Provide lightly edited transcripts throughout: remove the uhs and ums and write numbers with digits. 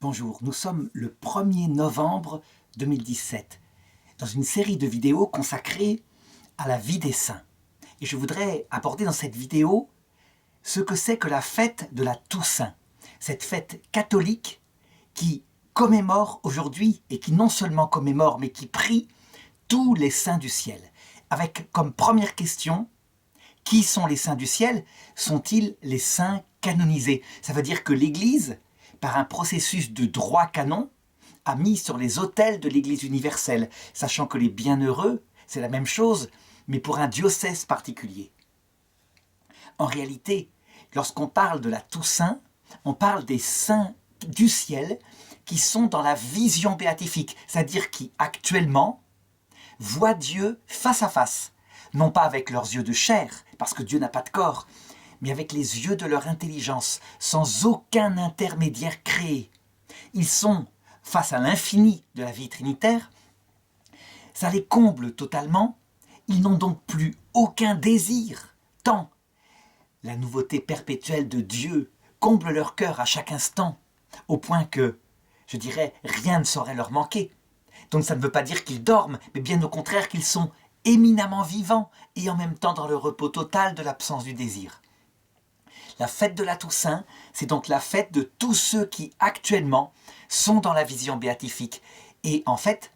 Bonjour, nous sommes le 1er novembre 2017, dans une série de vidéos consacrées à la vie des saints. Et je voudrais aborder dans cette vidéo ce que c'est que la fête de la Toussaint, cette fête catholique qui commémore aujourd'hui, et qui non seulement commémore, mais qui prie tous les saints du ciel. Avec comme première question, qui sont les saints du ciel? Sont-ils les saints canonisés? Ça veut dire que l'Église, par un processus de droit canon, a mis sur les autels de l'Église universelle, sachant que les bienheureux, c'est la même chose, mais pour un diocèse particulier. En réalité, lorsqu'on parle de la Toussaint, on parle des saints du ciel qui sont dans la vision béatifique, c'est-à-dire qui, actuellement, voient Dieu face à face, non pas avec leurs yeux de chair, parce que Dieu n'a pas de corps, mais avec les yeux de leur intelligence, sans aucun intermédiaire créé. Ils sont face à l'infini de la vie trinitaire, ça les comble totalement, ils n'ont donc plus aucun désir, tant la nouveauté perpétuelle de Dieu comble leur cœur à chaque instant, au point que, je dirais, rien ne saurait leur manquer. Donc ça ne veut pas dire qu'ils dorment, mais bien au contraire qu'ils sont éminemment vivants et en même temps dans le repos total de l'absence du désir. La fête de la Toussaint, c'est donc la fête de tous ceux qui actuellement sont dans la vision béatifique. Et en fait,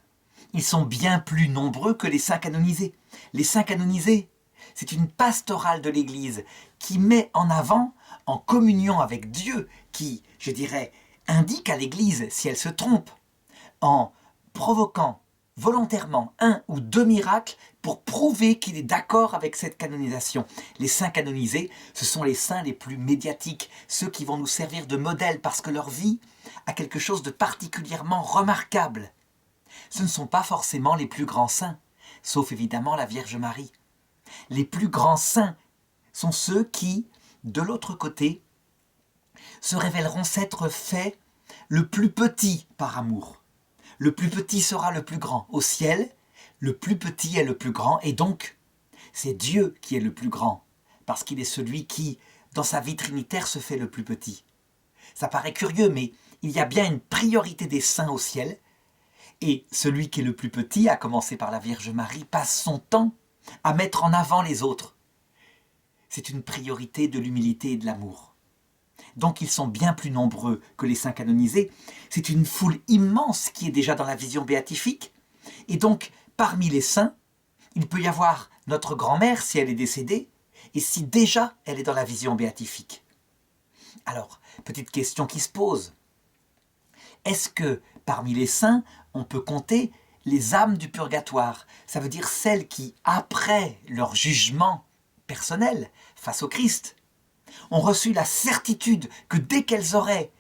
ils sont bien plus nombreux que les saints canonisés. Les saints canonisés, c'est une pastorale de l'Église qui met en avant, en communion avec Dieu, qui, je dirais, indique à l'Église si elle se trompe, en provoquant volontairement un ou deux miracles pour prouver qu'il est d'accord avec cette canonisation. Les saints canonisés, ce sont les saints les plus médiatiques, ceux qui vont nous servir de modèle parce que leur vie a quelque chose de particulièrement remarquable. Ce ne sont pas forcément les plus grands saints, sauf évidemment la Vierge Marie. Les plus grands saints sont ceux qui, de l'autre côté, se révéleront s'être fait le plus petit par amour. Le plus petit sera le plus grand. Au ciel, le plus petit est le plus grand, et donc, c'est Dieu qui est le plus grand, parce qu'il est celui qui, dans sa vie trinitaire, se fait le plus petit. Ça paraît curieux, mais il y a bien une priorité des saints au ciel, et celui qui est le plus petit, à commencer par la Vierge Marie, passe son temps à mettre en avant les autres. C'est une priorité de l'humilité et de l'amour. Donc ils sont bien plus nombreux que les saints canonisés. C'est une foule immense qui est déjà dans la vision béatifique. Et donc, parmi les saints, il peut y avoir notre grand-mère si elle est décédée, et si déjà elle est dans la vision béatifique. Alors, petite question qui se pose. Est-ce que parmi les saints, on peut compter les âmes du purgatoire? Ça veut dire celles qui, après leur jugement personnel face au Christ, ont reçu la certitude que dès qu'elles auraient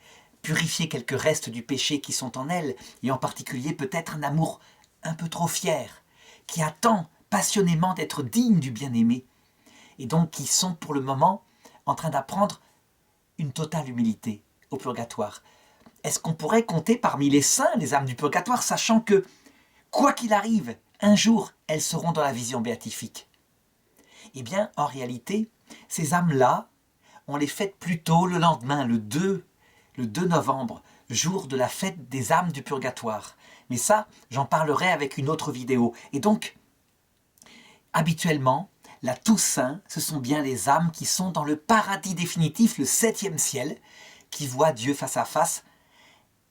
purifié quelques restes du péché qui sont en elles, et en particulier peut-être un amour un peu trop fier, qui attend passionnément d'être digne du bien-aimé, et donc qui sont pour le moment en train d'apprendre une totale humilité au purgatoire. Est-ce qu'on pourrait compter parmi les saints les âmes du purgatoire, sachant que, quoi qu'il arrive, un jour, elles seront dans la vision béatifique? Eh bien, en réalité, ces âmes-là, on les fête plutôt le lendemain, le 2 novembre, jour de la fête des âmes du purgatoire. Mais ça, j'en parlerai avec une autre vidéo. Et donc, habituellement, la Toussaint, ce sont bien les âmes qui sont dans le paradis définitif, le 7e ciel, qui voient Dieu face à face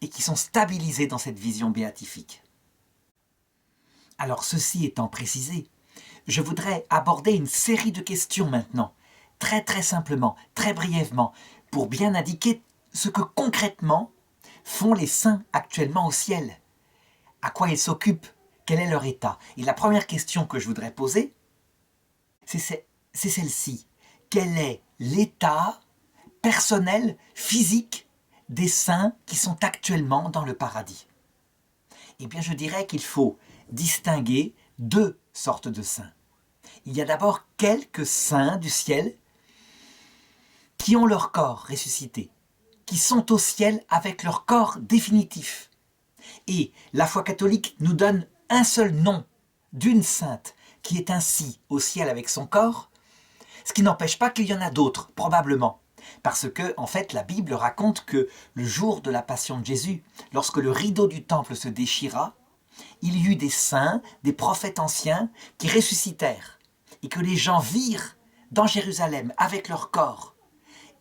et qui sont stabilisées dans cette vision béatifique. Alors, ceci étant précisé, je voudrais aborder une série de questions maintenant, très simplement, très brièvement, pour bien indiquer ce que concrètement font les saints actuellement au ciel. À quoi ils s'occupent? Quel est leur état? Et la première question que je voudrais poser, c'est celle-ci. Quel est l'état personnel, physique des saints qui sont actuellement dans le paradis? Eh bien, je dirais qu'il faut distinguer deux sortes de saints. Il y a d'abord quelques saints du ciel qui ont leur corps ressuscité, qui sont au ciel avec leur corps définitif. Et la foi catholique nous donne un seul nom d'une sainte qui est ainsi au ciel avec son corps, ce qui n'empêche pas qu'il y en a d'autres, probablement. Parce que, en fait, la Bible raconte que le jour de la passion de Jésus, lorsque le rideau du temple se déchira, il y eut des saints, des prophètes anciens qui ressuscitèrent et que les gens virent dans Jérusalem avec leur corps.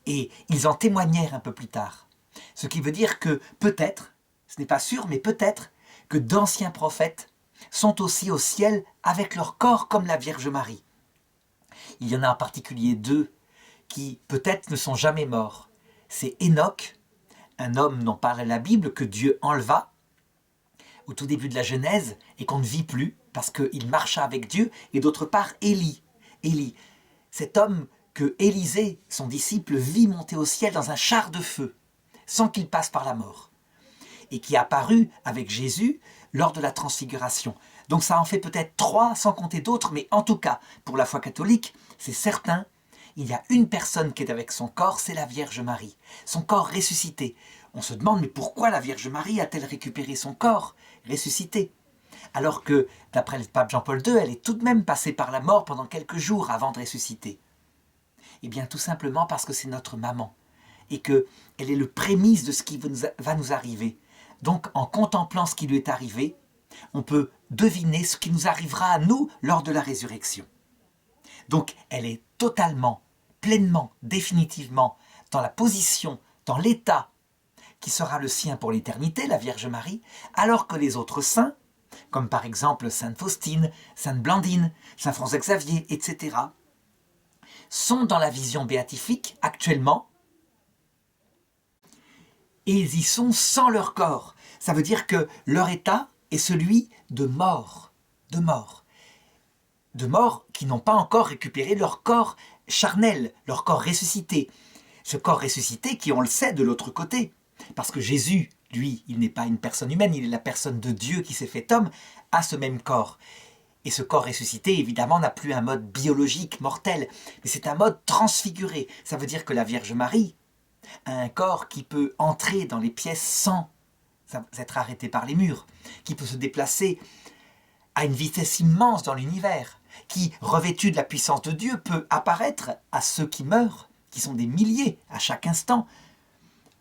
Et ils en témoignèrent un peu plus tard. Ce qui veut dire que peut-être, ce n'est pas sûr, mais peut-être que d'anciens prophètes sont aussi au ciel avec leur corps comme la Vierge Marie. Il y en a en particulier deux qui peut-être ne sont jamais morts. C'est Enoch, un homme dont parle la Bible que Dieu enleva au tout début de la Genèse et qu'on ne vit plus parce qu'il marcha avec Dieu, et d'autre part Élie, cet homme que Élisée, son disciple, vit monter au ciel dans un char de feu sans qu'il passe par la mort, et qui est apparu avec Jésus lors de la transfiguration. Donc ça en fait peut-être 3, sans compter d'autres, mais en tout cas, pour la foi catholique, c'est certain, il y a une personne qui est avec son corps, c'est la Vierge Marie, son corps ressuscité. On se demande, mais pourquoi la Vierge Marie a-t-elle récupéré son corps ressuscité? Alors que, d'après le pape Jean-Paul II, elle est tout de même passée par la mort pendant quelques jours avant de ressusciter. Eh bien, tout simplement parce que c'est notre maman, et qu'elle est le prémisse de ce qui va nous arriver. Donc, en contemplant ce qui lui est arrivé, on peut deviner ce qui nous arrivera à nous lors de la résurrection. Donc, elle est totalement, pleinement, définitivement dans la position, dans l'état qui sera le sien pour l'éternité, la Vierge Marie, alors que les autres saints, comme par exemple Sainte Faustine, Sainte Blandine, Saint François Xavier, etc., sont dans la vision béatifique actuellement, et ils y sont sans leur corps. Ça veut dire que leur état est celui de mort, qui n'ont pas encore récupéré leur corps charnel, leur corps ressuscité. Ce corps ressuscité qui, on le sait, de l'autre côté. Parce que Jésus, lui, il n'est pas une personne humaine, il est la personne de Dieu qui s'est fait homme, a ce même corps. Et ce corps ressuscité, évidemment, n'a plus un mode biologique, mortel, mais c'est un mode transfiguré. Ça veut dire que la Vierge Marie a un corps qui peut entrer dans les pièces sans être arrêté par les murs, qui peut se déplacer à une vitesse immense dans l'univers, qui, revêtu de la puissance de Dieu, peut apparaître à ceux qui meurent, qui sont des milliers à chaque instant.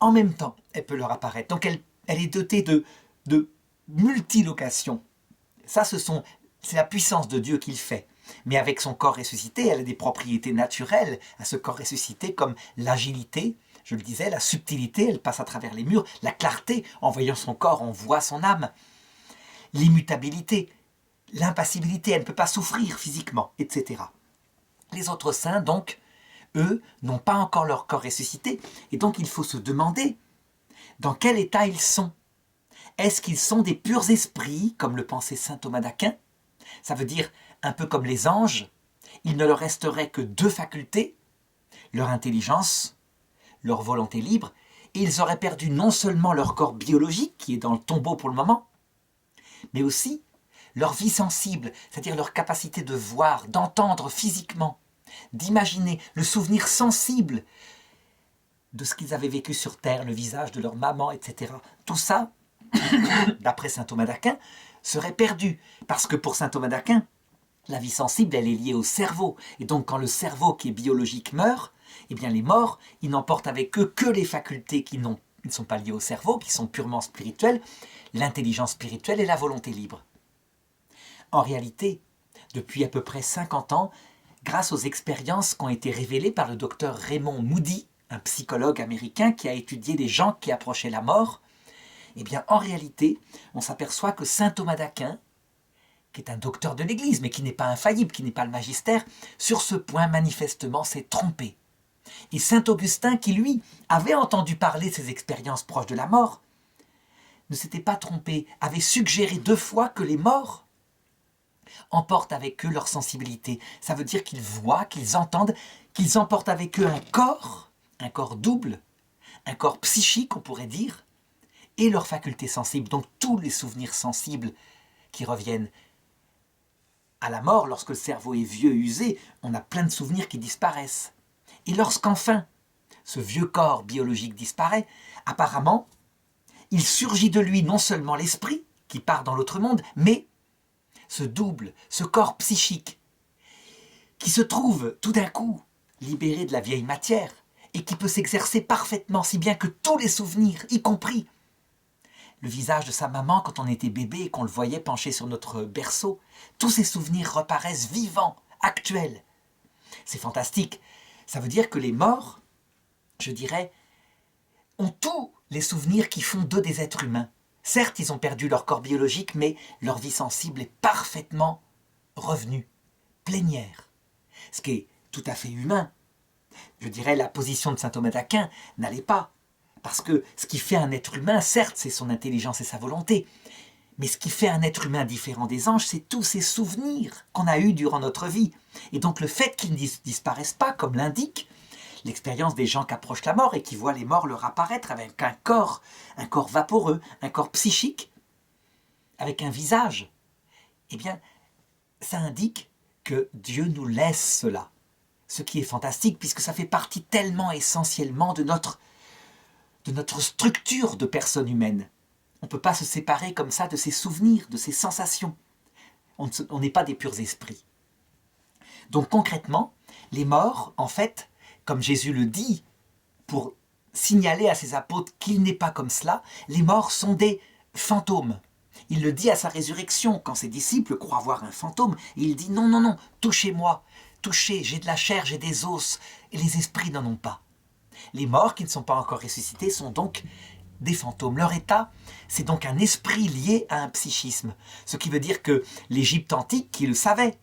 En même temps, elle peut leur apparaître. Donc elle est dotée de multilocations. Ça, c'est la puissance de Dieu qui le fait. Mais avec son corps ressuscité, elle a des propriétés naturelles à ce corps ressuscité, comme l'agilité, je le disais, la subtilité, elle passe à travers les murs, la clarté, en voyant son corps, on voit son âme, l'immutabilité, l'impassibilité, elle ne peut pas souffrir physiquement, etc. Les autres saints, donc, eux, n'ont pas encore leur corps ressuscité, et donc il faut se demander dans quel état ils sont. Est-ce qu'ils sont des purs esprits, comme le pensait saint Thomas d'Aquin? Ça veut dire, un peu comme les anges, il ne leur resterait que deux facultés, leur intelligence, leur volonté libre, et ils auraient perdu non seulement leur corps biologique, qui est dans le tombeau pour le moment, mais aussi leur vie sensible, c'est-à-dire leur capacité de voir, d'entendre physiquement, d'imaginer, le souvenir sensible de ce qu'ils avaient vécu sur terre, le visage de leur maman, etc. Tout ça, d'après saint Thomas d'Aquin, serait perdu, parce que pour saint Thomas d'Aquin, la vie sensible, elle est liée au cerveau, et donc quand le cerveau qui est biologique meurt, eh bien les morts, ils n'emportent avec eux que les facultés qui ne sont pas liées au cerveau, qui sont purement spirituelles, l'intelligence spirituelle et la volonté libre. En réalité, depuis à peu près 50 ans, grâce aux expériences qui ont été révélées par le docteur Raymond Moody, un psychologue américain qui a étudié les gens qui approchaient la mort, eh bien en réalité, on s'aperçoit que saint Thomas d'Aquin, qui est un docteur de l'Église, mais qui n'est pas infaillible, qui n'est pas le magistère, sur ce point manifestement s'est trompé. Et saint Augustin, qui lui avait entendu parler de ces expériences proches de la mort, ne s'était pas trompé, avait suggéré 2 fois que les morts emportent avec eux leur sensibilité. Ça veut dire qu'ils voient, qu'ils entendent, qu'ils emportent avec eux un corps double, un corps psychique, on pourrait dire, et leurs facultés sensibles, donc tous les souvenirs sensibles qui reviennent. À la mort, lorsque le cerveau est vieux et usé, on a plein de souvenirs qui disparaissent. Et lorsqu'enfin, ce vieux corps biologique disparaît, apparemment, il surgit de lui non seulement l'esprit, qui part dans l'autre monde, mais ce double, ce corps psychique, qui se trouve tout d'un coup libéré de la vieille matière et qui peut s'exercer parfaitement, si bien que tous les souvenirs, y compris le visage de sa maman quand on était bébé et qu'on le voyait penché sur notre berceau, tous ces souvenirs reparaissent vivants, actuels. C'est fantastique. Ça veut dire que les morts, je dirais, ont tous les souvenirs qui font d'eux des êtres humains. Certes, ils ont perdu leur corps biologique, mais leur vie sensible est parfaitement revenue, plénière. Ce qui est tout à fait humain. Je dirais, la position de saint Thomas d'Aquin n'allait pas. Parce que ce qui fait un être humain, certes, c'est son intelligence et sa volonté. Mais ce qui fait un être humain différent des anges, c'est tous ces souvenirs qu'on a eus durant notre vie. Et donc le fait qu'ils ne disparaissent pas, comme l'indique l'expérience des gens qui approchent la mort et qui voient les morts leur apparaître avec un corps vaporeux, un corps psychique, avec un visage, eh bien, ça indique que Dieu nous laisse cela. Ce qui est fantastique, puisque ça fait partie tellement essentiellement de notre structure de personne humaine. On ne peut pas se séparer comme ça de ses souvenirs, de ses sensations. On n'est pas des purs esprits. Donc concrètement, les morts, en fait, comme Jésus le dit, pour signaler à ses apôtres qu'il n'est pas comme cela, les morts sont des fantômes. Il le dit à sa résurrection, quand ses disciples croient voir un fantôme, et il dit « Non, non, non, touchez-moi, touchez, j'ai de la chair, j'ai des os, et les esprits n'en ont pas. » Les morts qui ne sont pas encore ressuscités sont donc des fantômes. Leur état, c'est donc un esprit lié à un psychisme. Ce qui veut dire que l'Égypte antique, qui le savait,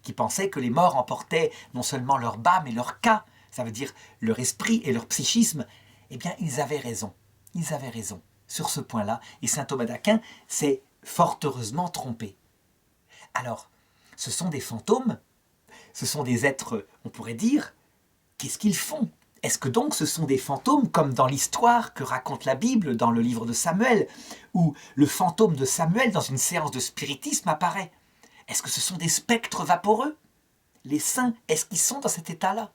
qui pensait que les morts emportaient non seulement leur bas, mais leur ka, ça veut dire leur esprit et leur psychisme, eh bien, ils avaient raison. Ils avaient raison sur ce point-là. Et saint Thomas d'Aquin s'est fort heureusement trompé. Alors, ce sont des fantômes, ce sont des êtres, on pourrait dire, qu'est-ce qu'ils font ? Est-ce que donc ce sont des fantômes, comme dans l'histoire que raconte la Bible, dans le livre de Samuel, où le fantôme de Samuel, dans une séance de spiritisme, apparaît ? Est-ce que ce sont des spectres vaporeux ? Les saints, est-ce qu'ils sont dans cet état-là ?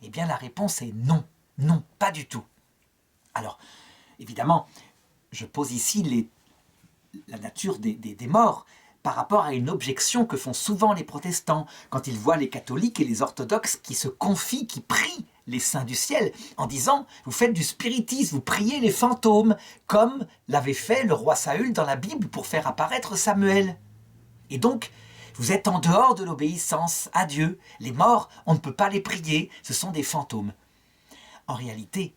Eh bien, la réponse est non. Non, pas du tout. Alors, évidemment, je pose ici la nature des morts par rapport à une objection que font souvent les protestants quand ils voient les catholiques et les orthodoxes qui se confient, qui prient les saints du ciel en disant « Vous faites du spiritisme, vous priez les fantômes, comme l'avait fait le roi Saül dans la Bible pour faire apparaître Samuel. » Et donc, vous êtes en dehors de l'obéissance à Dieu. Les morts, on ne peut pas les prier, ce sont des fantômes. En réalité,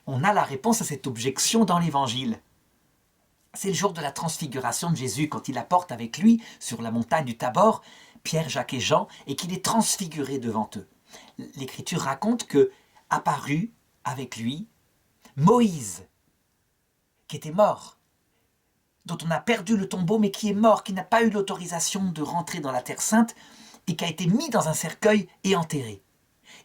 on a la réponse à cette objection dans l'Évangile. C'est le jour de la transfiguration de Jésus, quand il apporte avec lui, sur la montagne du Tabor, Pierre, Jacques et Jean, et qu'il est transfiguré devant eux. L'Écriture raconte que apparut avec lui Moïse, qui était mort, dont on a perdu le tombeau, mais qui est mort, qui n'a pas eu l'autorisation de rentrer dans la Terre Sainte, et qui a été mis dans un cercueil et enterré.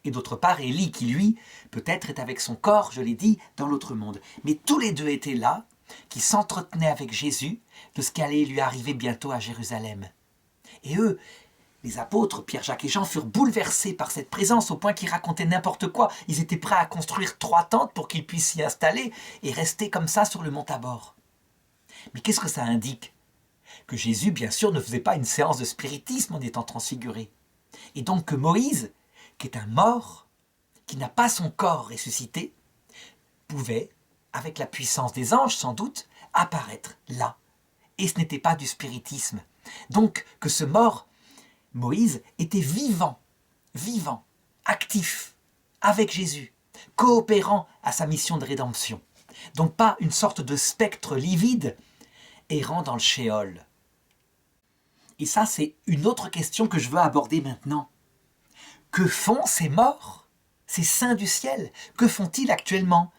Et d'autre part, Élie, qui lui, peut-être est avec son corps, je l'ai dit, dans l'autre monde. Mais tous les deux étaient là, qui s'entretenaient avec Jésus de ce qui allait lui arriver bientôt à Jérusalem. Et eux, les apôtres, Pierre, Jacques et Jean, furent bouleversés par cette présence au point qu'ils racontaient n'importe quoi. Ils étaient prêts à construire 3 tentes pour qu'ils puissent s'y installer et rester comme ça sur le mont Tabor. Mais qu'est-ce que ça indique ? Que Jésus, bien sûr, ne faisait pas une séance de spiritisme en étant transfiguré. Et donc que Moïse, qui est un mort, qui n'a pas son corps ressuscité, pouvait, avec la puissance des anges sans doute, apparaître là. Et ce n'était pas du spiritisme. Donc que ce mort, Moïse, était vivant, actif, avec Jésus, coopérant à sa mission de rédemption. Donc pas une sorte de spectre livide errant dans le shéol. Et ça, c'est une autre question que je veux aborder maintenant. Que font ces morts, ces saints du ciel ? Que font-ils actuellement ?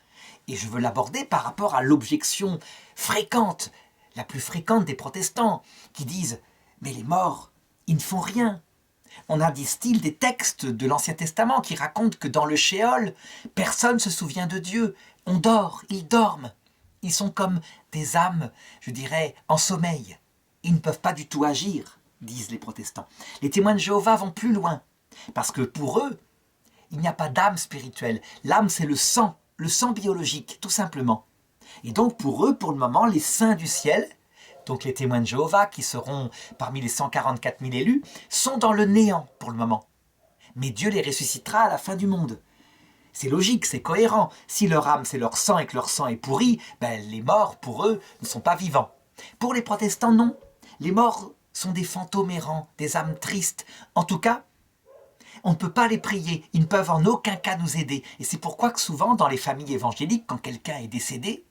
Et je veux l'aborder par rapport à l'objection fréquente, la plus fréquente des protestants, qui disent « Mais les morts, ils ne font rien ». On a, disent-ils, des textes de l'Ancien Testament qui racontent que dans le shéol, personne ne se souvient de Dieu. On dort, ils dorment. Ils sont comme des âmes, je dirais, en sommeil. Ils ne peuvent pas du tout agir, disent les protestants. Les témoins de Jéhovah vont plus loin, parce que pour eux, il n'y a pas d'âme spirituelle. L'âme, c'est le sang biologique, tout simplement. Et donc pour eux, pour le moment, les saints du ciel, donc les témoins de Jéhovah, qui seront parmi les 144 000 élus, sont dans le néant pour le moment. Mais Dieu les ressuscitera à la fin du monde. C'est logique, c'est cohérent. Si leur âme c'est leur sang et que leur sang est pourri, les morts, pour eux, ne sont pas vivants. Pour les protestants, non. Les morts sont des fantômes errants, des âmes tristes. En tout cas, on ne peut pas les prier. Ils ne peuvent en aucun cas nous aider. Et c'est pourquoi que souvent, dans les familles évangéliques, quand quelqu'un est décédé,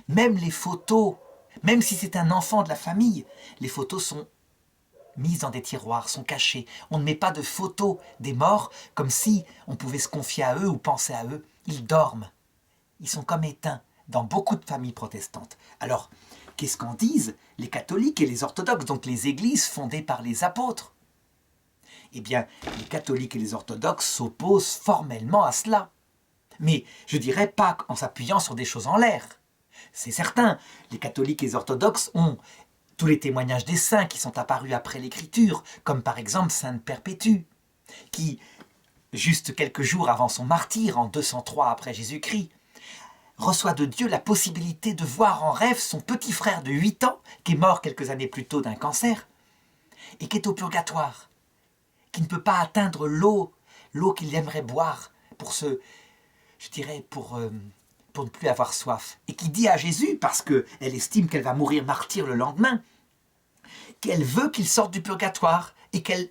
même les photos, même si c'est un enfant de la famille, les photos sont mises dans des tiroirs, sont cachées. On ne met pas de photos des morts comme si on pouvait se confier à eux ou penser à eux. Ils dorment. Ils sont comme éteints dans beaucoup de familles protestantes. Alors, qu'est-ce qu'en disent les catholiques et les orthodoxes, donc les églises fondées par les apôtres? Eh bien, les catholiques et les orthodoxes s'opposent formellement à cela. Mais je dirais pas en s'appuyant sur des choses en l'air. C'est certain, les catholiques et les orthodoxes ont tous les témoignages des saints qui sont apparus après l'Écriture, comme par exemple Sainte Perpétue, qui, juste quelques jours avant son martyre, en 203 après Jésus-Christ, reçoit de Dieu la possibilité de voir en rêve son petit frère de 8 ans, qui est mort quelques années plus tôt d'un cancer, et qui est au purgatoire, qui ne peut pas atteindre l'eau qu'il aimerait boire pour pour ne plus avoir soif, et qui dit à Jésus, parce qu'elle estime qu'elle va mourir martyre le lendemain, qu'elle veut qu'il sorte du purgatoire, et qu'elle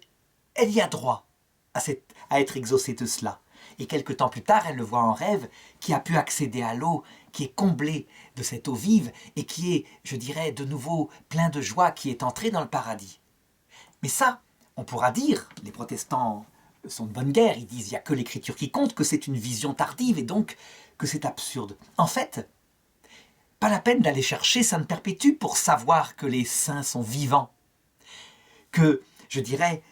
y a droit à être exaucée de cela. Et quelque temps plus tard, elle le voit en rêve, qui a pu accéder à l'eau, qui est comblée de cette eau vive, et qui est, je dirais, de nouveau plein de joie, qui est entré dans le paradis. Mais ça, on pourra dire, les protestants sont de bonne guerre, ils disent il n'y a que l'écriture qui compte, que c'est une vision tardive, et donc que c'est absurde. En fait, pas la peine d'aller chercher Sainte Perpétue pour savoir que les saints sont vivants. Que, je dirais,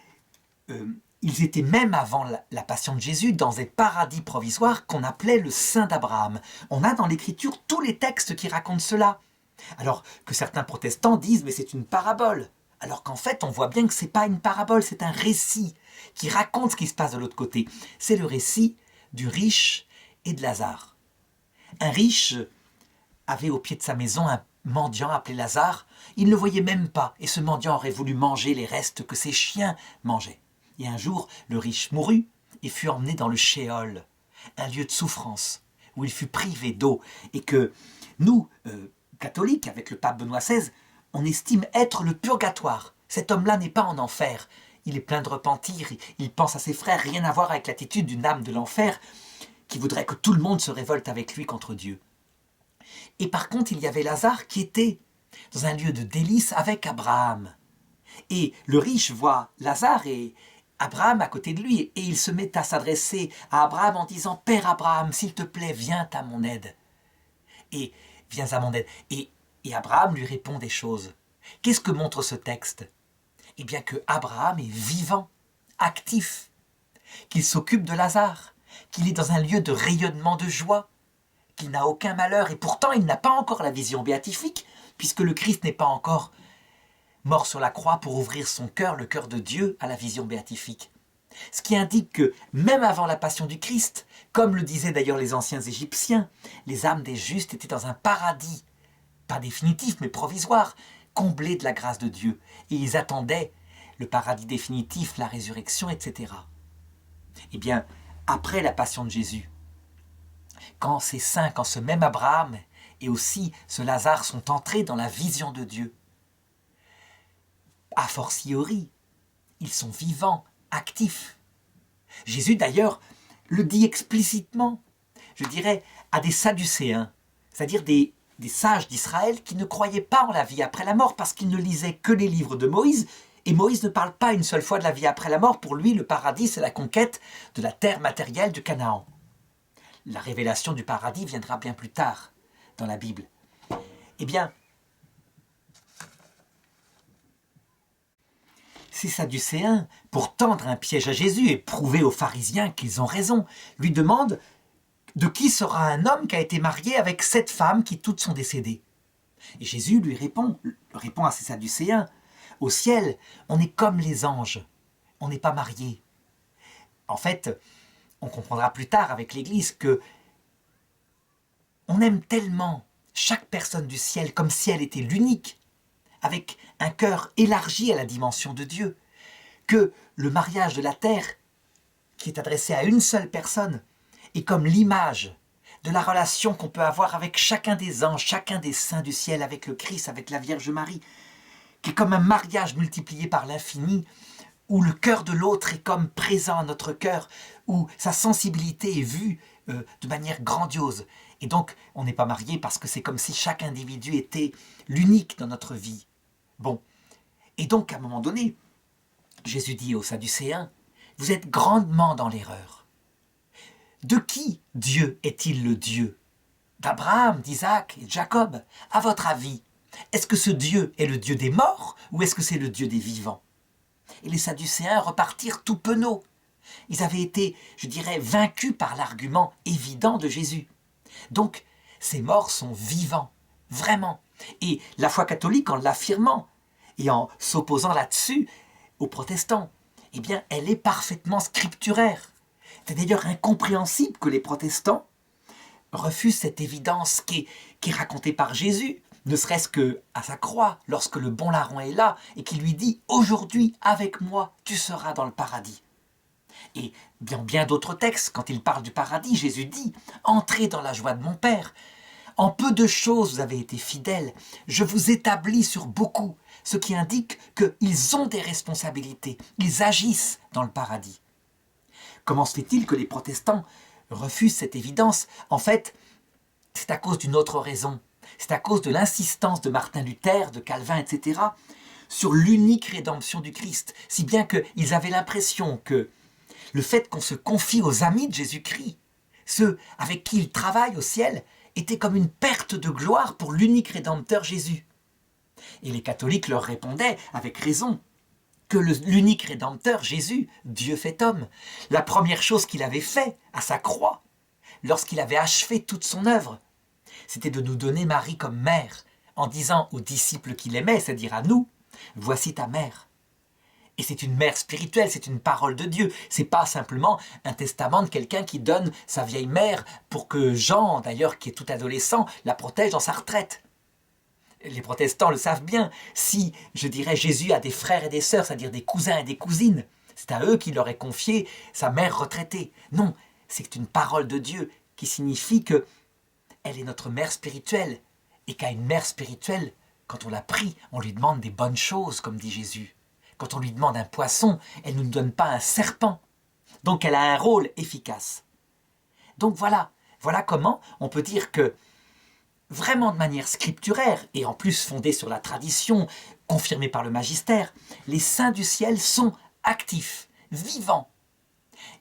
ils étaient même avant la passion de Jésus dans des paradis provisoires qu'on appelait le sein d'Abraham. On a dans l'Écriture tous les textes qui racontent cela. Alors que certains protestants disent mais c'est une parabole. Alors qu'en fait on voit bien que ce n'est pas une parabole, c'est un récit qui raconte ce qui se passe de l'autre côté. C'est le récit du riche et de Lazare. Un riche avait au pied de sa maison un mendiant appelé Lazare. Il ne le voyait même pas et ce mendiant aurait voulu manger les restes que ses chiens mangeaient. Et un jour, le riche mourut et fut emmené dans le Shéol, un lieu de souffrance, où il fut privé d'eau, et que nous, catholiques, avec le pape Benoît XVI, on estime être le purgatoire. Cet homme-là n'est pas en enfer. Il est plein de repentir, il pense à ses frères, rien à voir avec l'attitude d'une âme de l'enfer qui voudrait que tout le monde se révolte avec lui contre Dieu. Et par contre, il y avait Lazare qui était dans un lieu de délices avec Abraham. Et le riche voit Lazare et Abraham à côté de lui, et il se met à s'adresser à Abraham en disant « Père Abraham, s'il te plaît, viens à mon aide. » Et viens à mon aide. Et Abraham lui répond des choses. Qu'est-ce que montre ce texte? Eh bien que Abraham est vivant, actif, qu'il s'occupe de Lazare, qu'il est dans un lieu de rayonnement de joie, qu'il n'a aucun malheur, et pourtant il n'a pas encore la vision béatifique, puisque le Christ n'est pas encore mort sur la croix pour ouvrir son cœur, le cœur de Dieu, à la vision béatifique. Ce qui indique que, même avant la passion du Christ, comme le disaient d'ailleurs les anciens Égyptiens, les âmes des justes étaient dans un paradis, pas définitif mais provisoire, comblé de la grâce de Dieu, et ils attendaient le paradis définitif, la résurrection, etc. Eh bien, après la passion de Jésus, quand ces saints, quand ce même Abraham et aussi ce Lazare sont entrés dans la vision de Dieu, a fortiori, ils sont vivants, actifs. Jésus d'ailleurs le dit explicitement, je dirais, à des Sadducéens, c'est-à-dire des sages d'Israël qui ne croyaient pas en la vie après la mort parce qu'ils ne lisaient que les livres de Moïse, et Moïse ne parle pas une seule fois de la vie après la mort. Pour lui, le paradis, c'est la conquête de la terre matérielle du Canaan. La révélation du paradis viendra bien plus tard dans la Bible. Eh bien, ces Sadducéens, pour tendre un piège à Jésus et prouver aux pharisiens qu'ils ont raison, lui demandent de qui sera un homme qui a été marié avec 7 femmes qui toutes sont décédées. Et Jésus lui répond à ces Sadducéens, au ciel, on est comme les anges, on n'est pas mariés. En fait, on comprendra plus tard avec l'Église que on aime tellement chaque personne du ciel comme si elle était l'unique, avec un cœur élargi à la dimension de Dieu, que le mariage de la terre, qui est adressé à une seule personne, est comme l'image de la relation qu'on peut avoir avec chacun des anges, chacun des saints du ciel, avec le Christ, avec la Vierge Marie, qui est comme un mariage multiplié par l'infini, où le cœur de l'autre est comme présent à notre cœur, où sa sensibilité est vue de manière grandiose. Et donc, on n'est pas marié parce que c'est comme si chaque individu était l'unique dans notre vie. Bon, et donc à un moment donné, Jésus dit aux Sadducéens, « Vous êtes grandement dans l'erreur. De qui Dieu est-il le Dieu? D'Abraham, d'Isaac et de Jacob. À votre avis, est-ce que ce Dieu est le Dieu des morts ou est-ce que c'est le Dieu des vivants ?» Et les Sadducéens repartirent tout penauds. Ils avaient été, je dirais, vaincus par l'argument évident de Jésus. Donc, ces morts sont vivants, vraiment. Et la foi catholique, en l'affirmant et en s'opposant là-dessus aux protestants, eh bien, elle est parfaitement scripturaire. C'est d'ailleurs incompréhensible que les protestants refusent cette évidence qui est racontée par Jésus, ne serait-ce qu'à sa croix, lorsque le bon larron est là et qui lui dit « Aujourd'hui, avec moi, tu seras dans le paradis ». Et dans bien d'autres textes, quand il parle du paradis, Jésus dit « Entrez dans la joie de mon Père. En peu de choses vous avez été fidèles, je vous établis sur beaucoup », ce qui indique qu'ils ont des responsabilités, ils agissent dans le paradis. Comment se fait-il que les protestants refusent cette évidence? En fait, c'est à cause d'une autre raison. C'est à cause de l'insistance de Martin Luther, de Calvin, etc., sur l'unique rédemption du Christ, si bien qu'ils avaient l'impression que le fait qu'on se confie aux amis de Jésus-Christ, ceux avec qui ils travaillent au ciel, était comme une perte de gloire pour l'unique Rédempteur Jésus. Et les catholiques leur répondaient, avec raison, que l'unique Rédempteur, Jésus, Dieu fait homme, la première chose qu'il avait fait à sa croix, lorsqu'il avait achevé toute son œuvre, c'était de nous donner Marie comme mère, en disant aux disciples qu'il aimait, c'est-à-dire à nous, « Voici ta mère ». Et c'est une mère spirituelle, c'est une parole de Dieu. C'est pas simplement un testament de quelqu'un qui donne sa vieille mère pour que Jean, d'ailleurs, qui est tout adolescent, la protège dans sa retraite. Les protestants le savent bien. Si, je dirais, Jésus a des frères et des sœurs, c'est-à-dire des cousins et des cousines, c'est à eux qu'il aurait confié sa mère retraitée. Non, c'est une parole de Dieu qui signifie que elle est notre mère spirituelle. Et qu'à une mère spirituelle, quand on la prie, on lui demande des bonnes choses, comme dit Jésus. Quand on lui demande un poisson, elle ne nous donne pas un serpent. Donc elle a un rôle efficace. Donc voilà comment on peut dire que, vraiment de manière scripturaire, et en plus fondée sur la tradition, confirmée par le magistère, les saints du ciel sont actifs, vivants.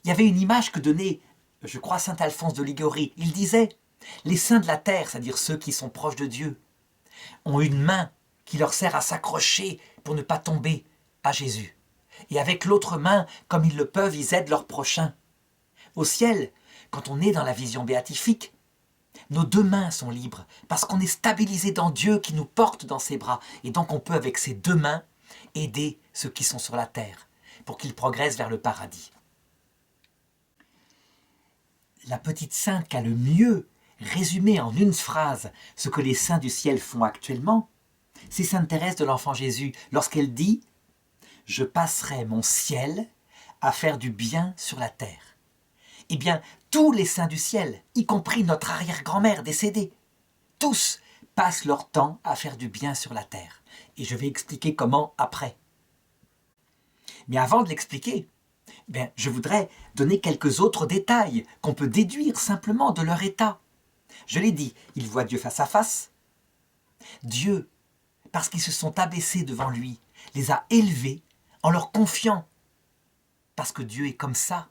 Il y avait une image que donnait, je crois, saint Alphonse de Liguori. Il disait, les saints de la terre, c'est-à-dire ceux qui sont proches de Dieu, ont une main qui leur sert à s'accrocher pour ne pas tomber à Jésus. Et avec l'autre main, comme ils le peuvent, ils aident leur prochain. Au ciel, quand on est dans la vision béatifique, nos deux mains sont libres, parce qu'on est stabilisé dans Dieu qui nous porte dans ses bras. Et donc on peut, avec ces deux mains, aider ceux qui sont sur la terre, pour qu'ils progressent vers le paradis. La petite sainte qui a le mieux résumé en une phrase ce que les saints du ciel font actuellement, c'est sainte Thérèse de l'Enfant Jésus, lorsqu'elle dit « Je passerai mon ciel à faire du bien sur la terre ». Eh bien, tous les saints du ciel, y compris notre arrière-grand-mère décédée, tous passent leur temps à faire du bien sur la terre. Et je vais expliquer comment après. Mais avant de l'expliquer, je voudrais donner quelques autres détails qu'on peut déduire simplement de leur état. Je l'ai dit, ils voient Dieu face à face. Dieu, parce qu'ils se sont abaissés devant lui, les a élevés en leur confiant. Parce que Dieu est comme ça.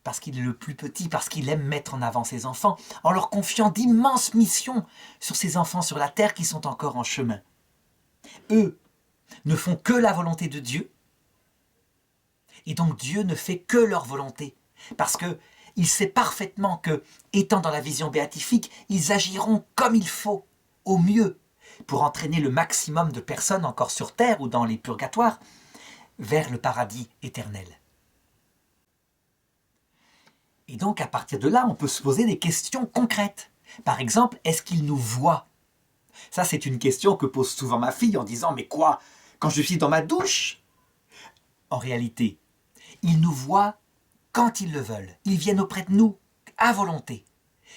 Parce qu'il est le plus petit, parce qu'il aime mettre en avant ses enfants, en leur confiant d'immenses missions sur ces enfants sur la terre qui sont encore en chemin. Eux ne font que la volonté de Dieu, et donc Dieu ne fait que leur volonté, parce qu'il sait parfaitement que, étant dans la vision béatifique, ils agiront comme il faut, au mieux, pour entraîner le maximum de personnes encore sur terre ou dans les purgatoires, vers le paradis éternel. Et donc, à partir de là, on peut se poser des questions concrètes. Par exemple, est-ce qu'il nous voit? Ça, c'est une question que pose souvent ma fille en disant « Mais quoi? Quand je suis dans ma douche ?» En réalité, ils nous voient quand ils le veulent. Ils viennent auprès de nous à volonté.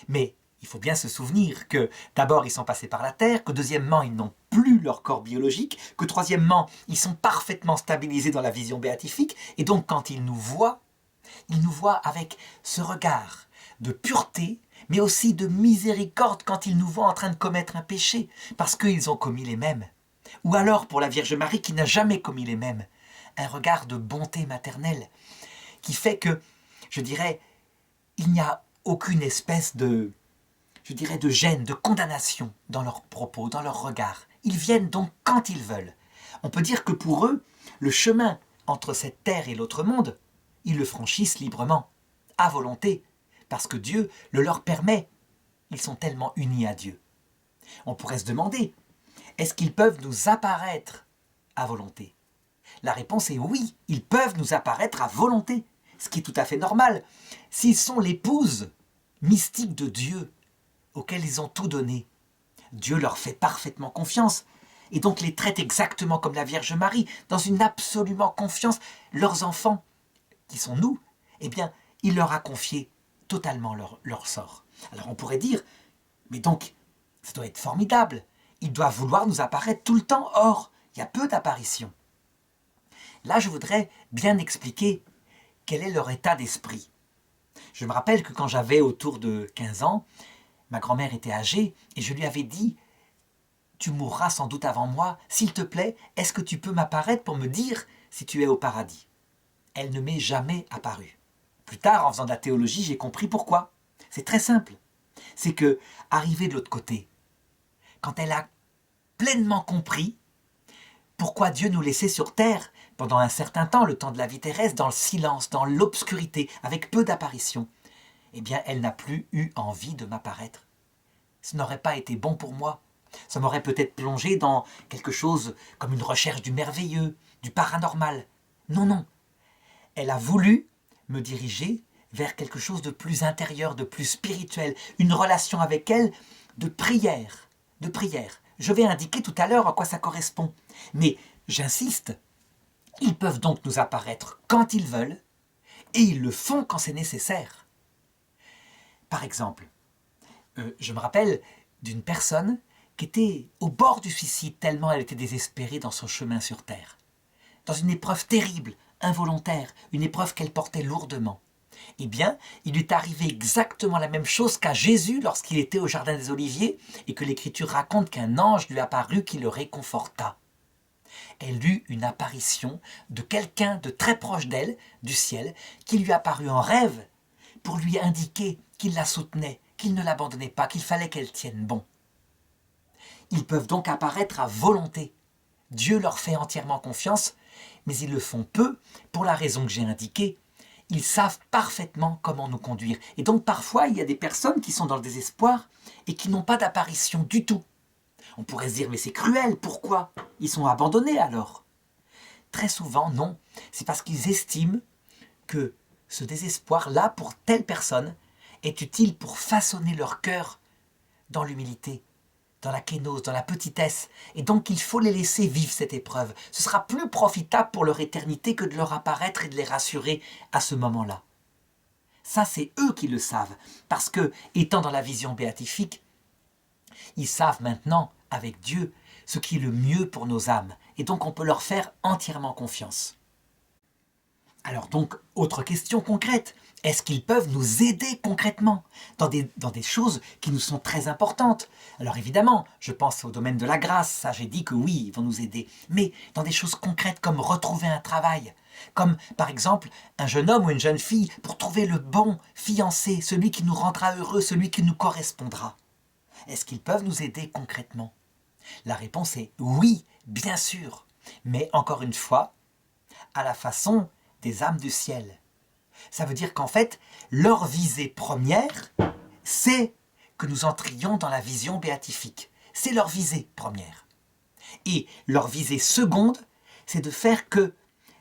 Mais il faut bien se souvenir que d'abord ils sont passés par la terre, que deuxièmement ils n'ont plus leur corps biologique, que troisièmement ils sont parfaitement stabilisés dans la vision béatifique, et donc quand ils nous voient avec ce regard de pureté, mais aussi de miséricorde quand ils nous voient en train de commettre un péché, parce qu'ils ont commis les mêmes. Ou alors pour la Vierge Marie qui n'a jamais commis les mêmes, un regard de bonté maternelle, qui fait que, je dirais, il n'y a aucune espèce de gêne, de condamnation dans leurs propos, dans leurs regards. Ils viennent donc quand ils veulent. On peut dire que pour eux, le chemin entre cette terre et l'autre monde, ils le franchissent librement, à volonté, parce que Dieu le leur permet. Ils sont tellement unis à Dieu. On pourrait se demander, est-ce qu'ils peuvent nous apparaître à volonté? La réponse est oui, ils peuvent nous apparaître à volonté, ce qui est tout à fait normal. S'ils sont l'épouse mystique de Dieu, auquel ils ont tout donné, Dieu leur fait parfaitement confiance, et donc les traite exactement comme la Vierge Marie, dans une absolument confiance. Leurs enfants, qui sont nous, eh bien, il leur a confié totalement leur sort. Alors on pourrait dire, mais donc, ça doit être formidable, ils doivent vouloir nous apparaître tout le temps, or, il y a peu d'apparitions. Là, je voudrais bien expliquer quel est leur état d'esprit. Je me rappelle que quand j'avais autour de 15 ans, ma grand-mère était âgée et je lui avais dit « Tu mourras sans doute avant moi, s'il te plaît, est-ce que tu peux m'apparaître pour me dire si tu es au paradis ?» Elle ne m'est jamais apparue. Plus tard, en faisant de la théologie, j'ai compris pourquoi. C'est très simple. C'est que, arrivée de l'autre côté, quand elle a pleinement compris pourquoi Dieu nous laissait sur terre pendant un certain temps, le temps de la vie terrestre, dans le silence, dans l'obscurité, avec peu d'apparitions, eh bien, elle n'a plus eu envie de m'apparaître. Ce n'aurait pas été bon pour moi. Ça m'aurait peut-être plongé dans quelque chose comme une recherche du merveilleux, du paranormal. Non, non. Elle a voulu me diriger vers quelque chose de plus intérieur, de plus spirituel, une relation avec elle de prière, de prière. Je vais indiquer tout à l'heure à quoi ça correspond. Mais j'insiste, ils peuvent donc nous apparaître quand ils veulent, et ils le font quand c'est nécessaire. Par exemple, je me rappelle d'une personne qui était au bord du suicide tellement elle était désespérée dans son chemin sur terre. Dans une épreuve terrible, involontaire, une épreuve qu'elle portait lourdement. Eh bien, il lui est arrivé exactement la même chose qu'à Jésus lorsqu'il était au Jardin des Oliviers et que l'Écriture raconte qu'un ange lui apparut qui le réconforta. Elle eut une apparition de quelqu'un de très proche d'elle, du ciel, qui lui apparut en rêve pour lui indiquer qu'il la soutenait, qu'il ne l'abandonnait pas, qu'il fallait qu'elle tienne bon. Ils peuvent donc apparaître à volonté. Dieu leur fait entièrement confiance, mais ils le font peu pour la raison que j'ai indiquée. Ils savent parfaitement comment nous conduire. Et donc parfois, il y a des personnes qui sont dans le désespoir et qui n'ont pas d'apparition du tout. On pourrait se dire, mais c'est cruel, pourquoi? Ils sont abandonnés alors? Très souvent, non. C'est parce qu'ils estiment que ce désespoir-là, pour telle personne, est utile pour façonner leur cœur dans l'humilité, dans la kénose, dans la petitesse. Et donc, il faut les laisser vivre cette épreuve. Ce sera plus profitable pour leur éternité que de leur apparaître et de les rassurer à ce moment-là. Ça, c'est eux qui le savent. Parce que, étant dans la vision béatifique, ils savent maintenant, avec Dieu, ce qui est le mieux pour nos âmes. Et donc, on peut leur faire entièrement confiance. Alors donc, autre question concrète. Est-ce qu'ils peuvent nous aider concrètement dans des choses qui nous sont très importantes? Alors évidemment, je pense au domaine de la grâce, ça j'ai dit que oui, ils vont nous aider. Mais dans des choses concrètes comme retrouver un travail, comme par exemple un jeune homme ou une jeune fille pour trouver le bon fiancé, celui qui nous rendra heureux, celui qui nous correspondra. Est-ce qu'ils peuvent nous aider concrètement? La réponse est oui, bien sûr. Mais encore une fois, à la façon des âmes du ciel. Ça veut dire qu'en fait, leur visée première, c'est que nous entrions dans la vision béatifique. C'est leur visée première. Et leur visée seconde, c'est de faire que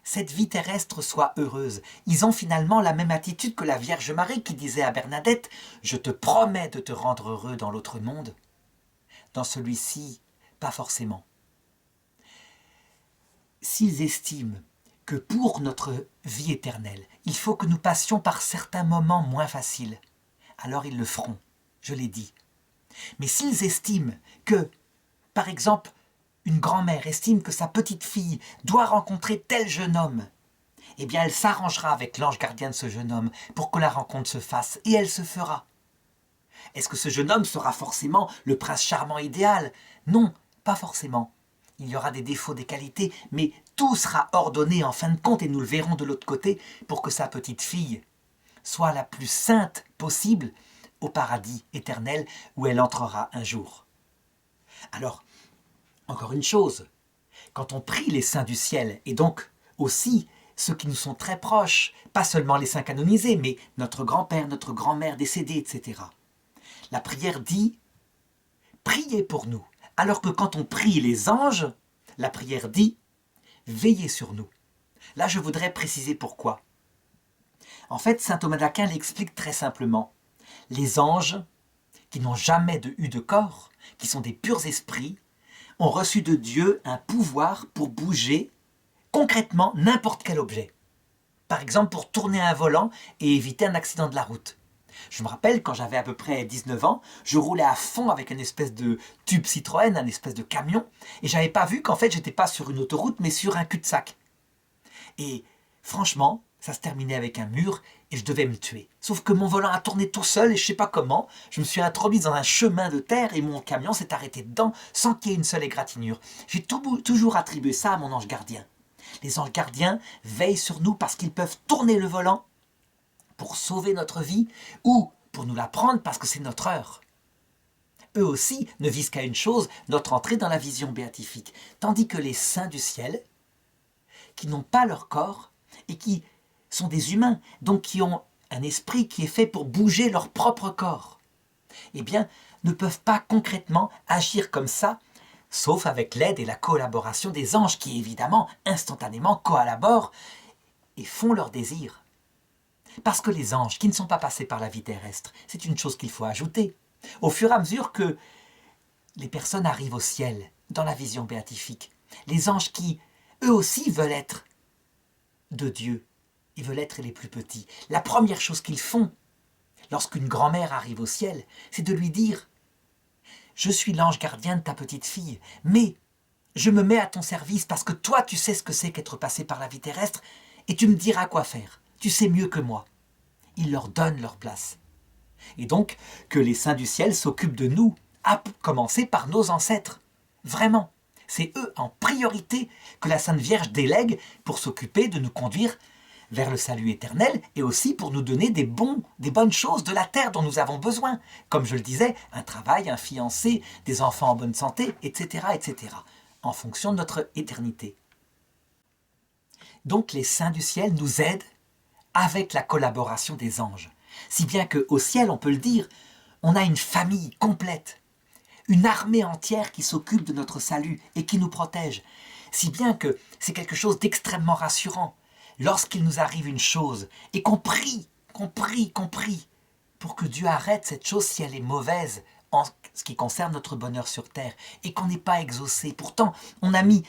cette vie terrestre soit heureuse. Ils ont finalement la même attitude que la Vierge Marie qui disait à Bernadette « Je te promets de te rendre heureux dans l'autre monde. Dans celui-ci, pas forcément. » S'ils estiment que pour notre vie éternelle, il faut que nous passions par certains moments moins faciles, alors ils le feront, je l'ai dit. Mais s'ils estiment que, par exemple, une grand-mère estime que sa petite-fille doit rencontrer tel jeune homme, eh bien elle s'arrangera avec l'ange gardien de ce jeune homme pour que la rencontre se fasse, et elle se fera. Est-ce que ce jeune homme sera forcément le prince charmant idéal? Non, pas forcément. Il y aura des défauts, des qualités, mais tout sera ordonné en fin de compte, et nous le verrons de l'autre côté, pour que sa petite-fille soit la plus sainte possible au paradis éternel où elle entrera un jour. Alors, encore une chose, quand on prie les saints du ciel, et donc aussi ceux qui nous sont très proches, pas seulement les saints canonisés, mais notre grand-père, notre grand-mère décédés, etc. La prière dit « Priez pour nous », alors que quand on prie les anges, la prière dit « Veillez sur nous ». Là, je voudrais préciser pourquoi. En fait, saint Thomas d'Aquin l'explique très simplement. Les anges, qui n'ont jamais eu de corps, qui sont des purs esprits, ont reçu de Dieu un pouvoir pour bouger concrètement n'importe quel objet. Par exemple, pour tourner un volant et éviter un accident de la route. Je me rappelle, quand j'avais à peu près 19 ans, je roulais à fond avec une espèce de tube Citroën, un espèce de camion, et j'avais pas vu qu'en fait, j'étais pas sur une autoroute, mais sur un cul-de-sac. Et franchement, ça se terminait avec un mur et je devais me tuer. Sauf que mon volant a tourné tout seul et je sais pas comment, je me suis introduit dans un chemin de terre et mon camion s'est arrêté dedans sans qu'il y ait une seule égratignure. J'ai toujours attribué ça à mon ange gardien. Les anges gardiens veillent sur nous parce qu'ils peuvent tourner le volant pour sauver notre vie ou pour nous la prendre parce que c'est notre heure. Eux aussi ne visent qu'à une chose, notre entrée dans la vision béatifique. Tandis que les saints du ciel, qui n'ont pas leur corps et qui sont des humains, donc qui ont un esprit qui est fait pour bouger leur propre corps, eh bien, ne peuvent pas concrètement agir comme ça, sauf avec l'aide et la collaboration des anges qui, évidemment, instantanément collaborent et font leur désir. Parce que les anges, qui ne sont pas passés par la vie terrestre, c'est une chose qu'il faut ajouter. Au fur et à mesure que les personnes arrivent au ciel, dans la vision béatifique, les anges qui, eux aussi, veulent être de Dieu, ils veulent être les plus petits. La première chose qu'ils font, lorsqu'une grand-mère arrive au ciel, c'est de lui dire « Je suis l'ange gardien de ta petite fille, mais je me mets à ton service parce que toi, tu sais ce que c'est qu'être passé par la vie terrestre et tu me diras quoi faire. Tu sais mieux que moi. » Il leur donne leur place. Et donc, que les saints du ciel s'occupent de nous, à commencer par nos ancêtres. Vraiment, c'est eux en priorité que la Sainte Vierge délègue pour s'occuper de nous conduire vers le salut éternel et aussi pour nous donner des bonnes choses de la terre dont nous avons besoin. Comme je le disais, un travail, un fiancé, des enfants en bonne santé, etc., etc., en fonction de notre éternité. Donc les saints du ciel nous aident avec la collaboration des anges. Si bien qu'au ciel, on peut le dire, on a une famille complète, une armée entière qui s'occupe de notre salut et qui nous protège. Si bien que c'est quelque chose d'extrêmement rassurant. Lorsqu'il nous arrive une chose et qu'on prie pour que Dieu arrête cette chose si elle est mauvaise en ce qui concerne notre bonheur sur terre et qu'on n'est pas exaucé. Pourtant, on a mis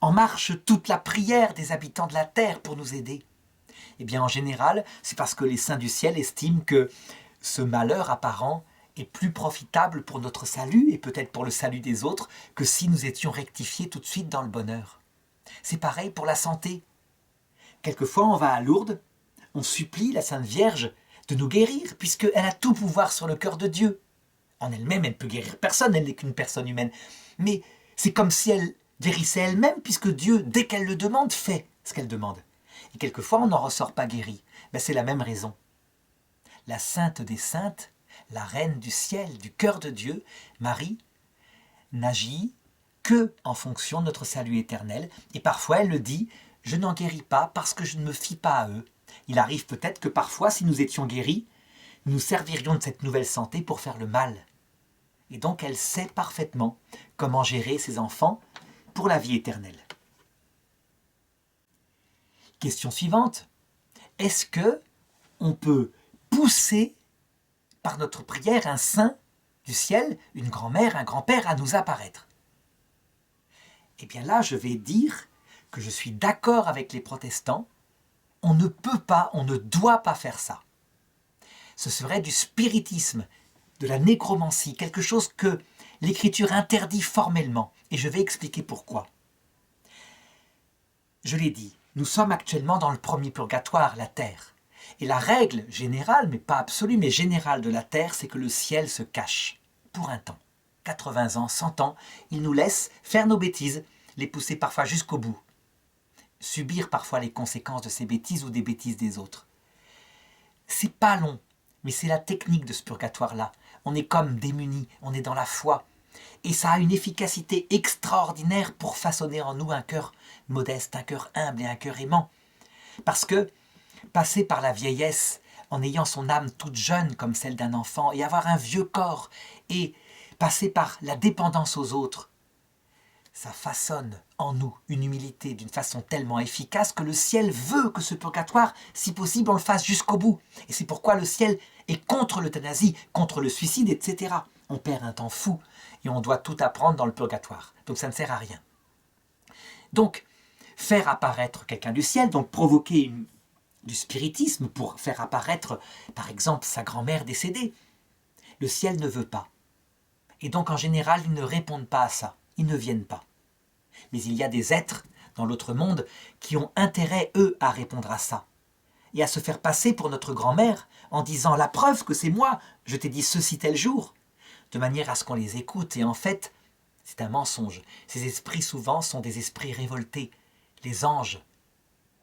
en marche toute la prière des habitants de la terre pour nous aider. Eh bien, en général, c'est parce que les saints du ciel estiment que ce malheur apparent est plus profitable pour notre salut et peut-être pour le salut des autres que si nous étions rectifiés tout de suite dans le bonheur. C'est pareil pour la santé. Quelquefois, on va à Lourdes, on supplie la Sainte Vierge de nous guérir, puisqu'elle a tout pouvoir sur le cœur de Dieu. En elle-même, elle ne peut guérir personne, elle n'est qu'une personne humaine. Mais c'est comme si elle guérissait elle-même, puisque Dieu, dès qu'elle le demande, fait ce qu'elle demande. Et quelquefois, on n'en ressort pas guéri. Ben, c'est la même raison. La sainte des saintes, la reine du ciel, du cœur de Dieu, Marie, n'agit que en fonction de notre salut éternel. Et parfois, elle le dit, je n'en guéris pas parce que je ne me fie pas à eux. Il arrive peut-être que parfois, si nous étions guéris, nous servirions de cette nouvelle santé pour faire le mal. Et donc, elle sait parfaitement comment gérer ses enfants pour la vie éternelle. Question suivante. Est-ce que on peut pousser par notre prière un saint du ciel, une grand-mère, un grand-père à nous apparaître? Eh bien là, je vais dire que je suis d'accord avec les protestants, on ne peut pas, on ne doit pas faire ça. Ce serait du spiritisme, de la nécromancie, quelque chose que l'Écriture interdit formellement. Et je vais expliquer pourquoi. Je l'ai dit, nous sommes actuellement dans le premier purgatoire, la terre. Et la règle générale, mais pas absolue, mais générale de la terre, c'est que le ciel se cache pour un temps. 80 ans, 100 ans, il nous laisse faire nos bêtises, les pousser parfois jusqu'au bout. Subir parfois les conséquences de ces bêtises ou des bêtises des autres. C'est pas long, mais c'est la technique de ce purgatoire-là. On est comme démunis, on est dans la foi. Et ça a une efficacité extraordinaire pour façonner en nous un cœur modeste, un cœur humble et un cœur aimant. Parce que passer par la vieillesse en ayant son âme toute jeune comme celle d'un enfant et avoir un vieux corps et passer par la dépendance aux autres, ça façonne en nous une humilité d'une façon tellement efficace que le ciel veut que ce purgatoire, si possible, on le fasse jusqu'au bout. Et c'est pourquoi le ciel est contre l'euthanasie, contre le suicide, etc. On perd un temps fou et on doit tout apprendre dans le purgatoire. Donc ça ne sert à rien. Donc, faire apparaître quelqu'un du ciel, donc provoquer du spiritisme pour faire apparaître, par exemple, sa grand-mère décédée, le ciel ne veut pas. Et donc, en général, ils ne répondent pas à ça. Ils ne viennent pas. Mais il y a des êtres dans l'autre monde qui ont intérêt, eux, à répondre à ça. Et à se faire passer pour notre grand-mère en disant « la preuve que c'est moi, je t'ai dit ceci tel jour », de manière à ce qu'on les écoute. Et en fait, c'est un mensonge. Ces esprits, souvent, sont des esprits révoltés. Les anges,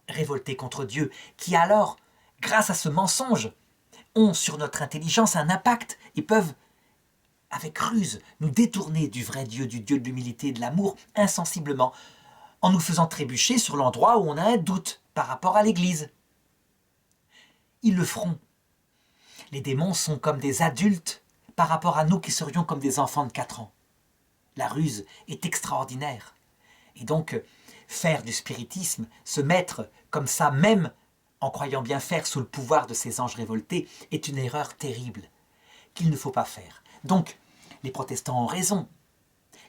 révoltés contre Dieu, qui alors, grâce à ce mensonge, ont sur notre intelligence un impact et peuvent avec ruse, nous détourner du vrai Dieu, du Dieu de l'humilité et de l'amour, insensiblement, en nous faisant trébucher sur l'endroit où on a un doute par rapport à l'Église. Ils le feront. Les démons sont comme des adultes par rapport à nous qui serions comme des enfants de 4 ans. La ruse est extraordinaire. Et donc, faire du spiritisme, se mettre comme ça, même en croyant bien faire sous le pouvoir de ces anges révoltés, est une erreur terrible, qu'il ne faut pas faire. Donc, les protestants ont raison.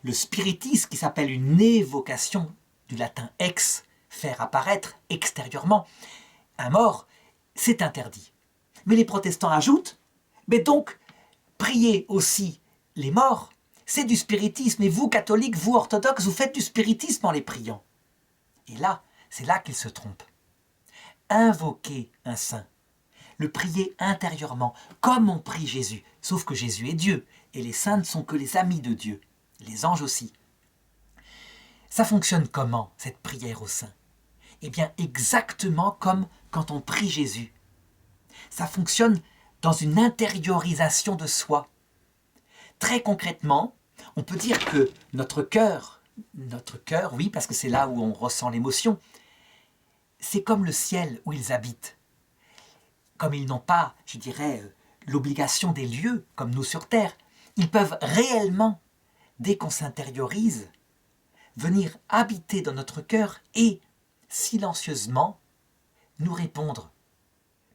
Le spiritisme, qui s'appelle une évocation, du latin ex, faire apparaître extérieurement, un mort, c'est interdit. Mais les protestants ajoutent, mais donc, prier aussi les morts, c'est du spiritisme. Et vous, catholiques, vous, orthodoxes, vous faites du spiritisme en les priant. Et là, c'est là qu'ils se trompent. Invoquer un saint, le prier intérieurement, comme on prie Jésus, sauf que Jésus est Dieu, et les saints ne sont que les amis de Dieu, les anges aussi. Ça fonctionne comment, cette prière aux saints? Eh bien, exactement comme quand on prie Jésus. Ça fonctionne dans une intériorisation de soi. Très concrètement, on peut dire que notre cœur, oui, parce que c'est là où on ressent l'émotion, c'est comme le ciel où ils habitent. Comme ils n'ont pas, je dirais, l'obligation des lieux, comme nous sur Terre, ils peuvent réellement, dès qu'on s'intériorise, venir habiter dans notre cœur et, silencieusement, nous répondre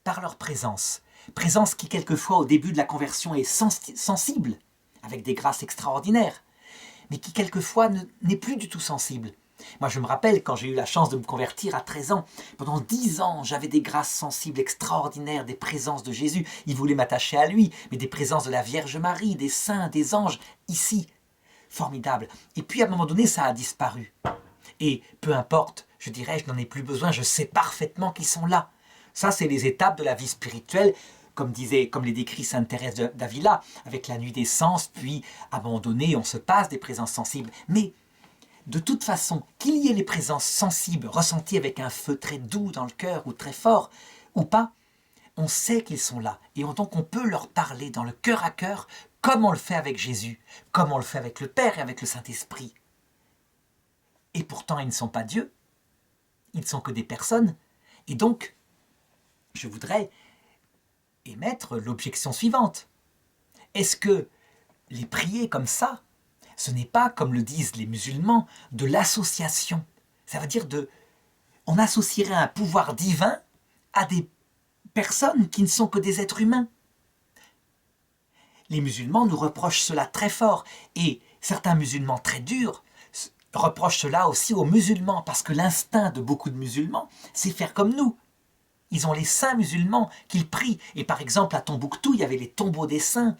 par leur présence. Présence qui, quelquefois, au début de la conversion, est sensible, avec des grâces extraordinaires, mais qui, quelquefois, n'est plus du tout sensible. Moi, je me rappelle, quand j'ai eu la chance de me convertir à 13 ans, pendant 10 ans, j'avais des grâces sensibles extraordinaires, des présences de Jésus. Il voulait m'attacher à lui, mais des présences de la Vierge Marie, des saints, des anges, ici. Formidable. Et puis, à un moment donné, ça a disparu. Et peu importe, je dirais, je n'en ai plus besoin, je sais parfaitement qu'ils sont là. Ça, c'est les étapes de la vie spirituelle, comme les décrit sainte Thérèse d'Avila, avec la nuit des sens, puis, à un moment donné, on se passe des présences sensibles. Mais de toute façon, qu'il y ait les présences sensibles ressenties avec un feu très doux dans le cœur ou très fort, ou pas, on sait qu'ils sont là. Et donc on peut leur parler dans le cœur à cœur, comme on le fait avec Jésus, comme on le fait avec le Père et avec le Saint-Esprit. Et pourtant, ils ne sont pas Dieu. Ils ne sont que des personnes. Et donc, je voudrais émettre l'objection suivante. Est-ce que les prier comme ça, ce n'est pas, comme le disent les musulmans, de l'association? Ça veut dire on associerait un pouvoir divin à des personnes qui ne sont que des êtres humains. Les musulmans nous reprochent cela très fort, et certains musulmans très durs reprochent cela aussi aux musulmans, parce que l'instinct de beaucoup de musulmans, c'est faire comme nous. Ils ont les saints musulmans qu'ils prient. Et par exemple, à Tombouctou, il y avait les tombeaux des saints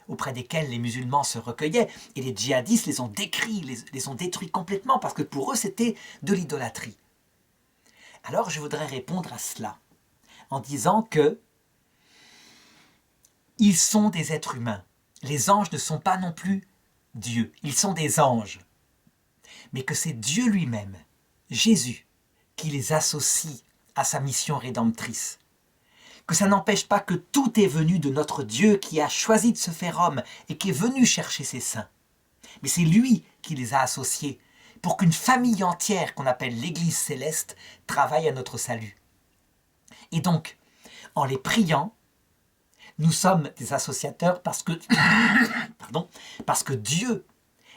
auprès desquels les musulmans se recueillaient. Et les djihadistes les ont décrits, les ont détruits complètement, parce que pour eux, c'était de l'idolâtrie. Alors, je voudrais répondre à cela en disant que ils sont des êtres humains. Les anges ne sont pas non plus Dieu. Ils sont des anges. Mais que c'est Dieu lui-même, Jésus, qui les associe à sa mission rédemptrice. Que ça n'empêche pas que tout est venu de notre Dieu qui a choisi de se faire homme et qui est venu chercher ses saints. Mais c'est lui qui les a associés pour qu'une famille entière qu'on appelle l'Église céleste travaille à notre salut. Et donc, en les priant, nous sommes des associateurs parce que Dieu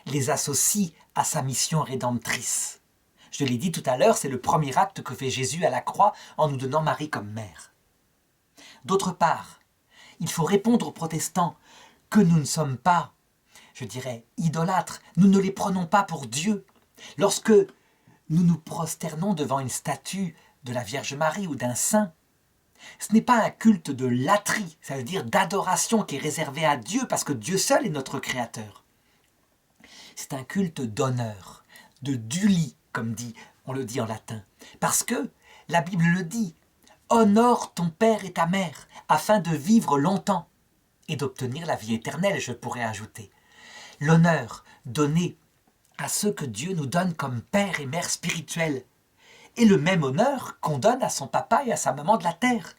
les associe à sa mission rédemptrice. Je l'ai dit tout à l'heure, c'est le premier acte que fait Jésus à la croix en nous donnant Marie comme mère. D'autre part, il faut répondre aux protestants que nous ne sommes pas, je dirais, idolâtres. Nous ne les prenons pas pour Dieu. Lorsque nous nous prosternons devant une statue de la Vierge Marie ou d'un saint, ce n'est pas un culte de latrie, ça veut dire d'adoration qui est réservé à Dieu parce que Dieu seul est notre créateur. C'est un culte d'honneur, de duli, comme on le dit en latin. Parce que la Bible le dit, honore ton père et ta mère afin de vivre longtemps et d'obtenir la vie éternelle, je pourrais ajouter. L'honneur donné à ceux que Dieu nous donne comme père et mère spirituels est le même honneur qu'on donne à son papa et à sa maman de la terre.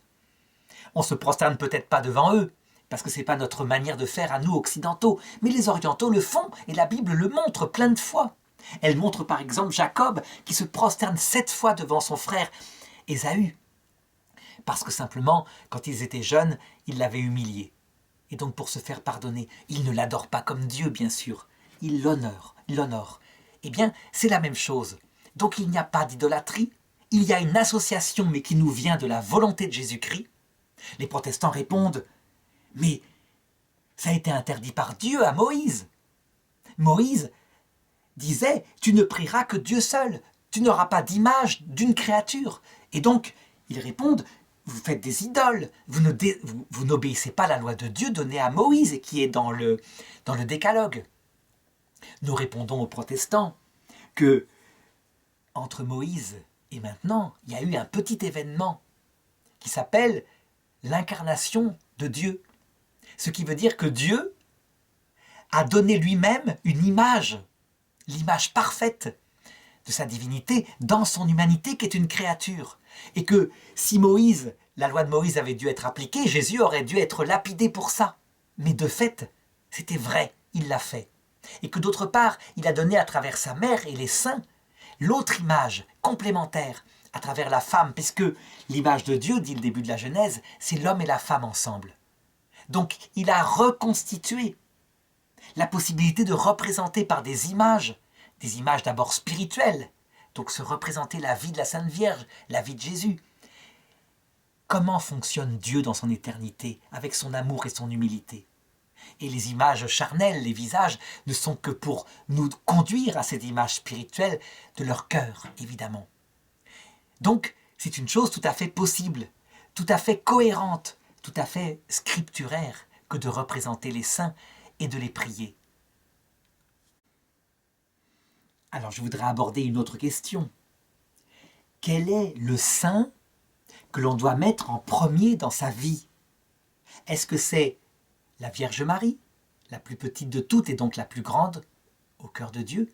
On ne se prosterne peut-être pas devant eux, parce que ce n'est pas notre manière de faire à nous occidentaux, mais les orientaux le font, et la Bible le montre plein de fois. Elle montre par exemple Jacob qui se prosterne 7 fois devant son frère Ésaü, parce que simplement, quand ils étaient jeunes, il l'avait humilié. Et donc pour se faire pardonner, il ne l'adore pas comme Dieu, bien sûr, il l'honore. Eh bien, c'est la même chose. Donc il n'y a pas d'idolâtrie, il y a une association, mais qui nous vient de la volonté de Jésus-Christ. Les protestants répondent, mais ça a été interdit par Dieu à Moïse. Moïse disait, tu ne prieras que Dieu seul, tu n'auras pas d'image d'une créature. Et donc, ils répondent, vous faites des idoles, vous n'obéissez pas à la loi de Dieu donnée à Moïse et qui est dans le décalogue. Nous répondons aux protestants que entre Moïse et maintenant, il y a eu un petit événement qui s'appelle l'incarnation de Dieu. Ce qui veut dire que Dieu a donné lui-même une image, l'image parfaite de sa divinité dans son humanité qui est une créature. Et que si la loi de Moïse avait dû être appliquée, Jésus aurait dû être lapidé pour ça. Mais de fait, c'était vrai, il l'a fait. Et que d'autre part, il a donné à travers sa mère et les saints l'autre image complémentaire à travers la femme, puisque l'image de Dieu, dit le début de la Genèse, c'est l'homme et la femme ensemble. Donc il a reconstitué la possibilité de représenter par des images d'abord spirituelles, donc se représenter la vie de la Sainte Vierge, la vie de Jésus. Comment fonctionne Dieu dans son éternité, avec son amour et son humilité? Et les images charnelles, les visages, ne sont que pour nous conduire à cette image spirituelle de leur cœur, évidemment. Donc, c'est une chose tout à fait possible, tout à fait cohérente, tout à fait scripturaire que de représenter les saints et de les prier. Alors, je voudrais aborder une autre question. Quel est le saint que l'on doit mettre en premier dans sa vie? Est-ce que c'est la Vierge Marie, la plus petite de toutes et donc la plus grande au cœur de Dieu?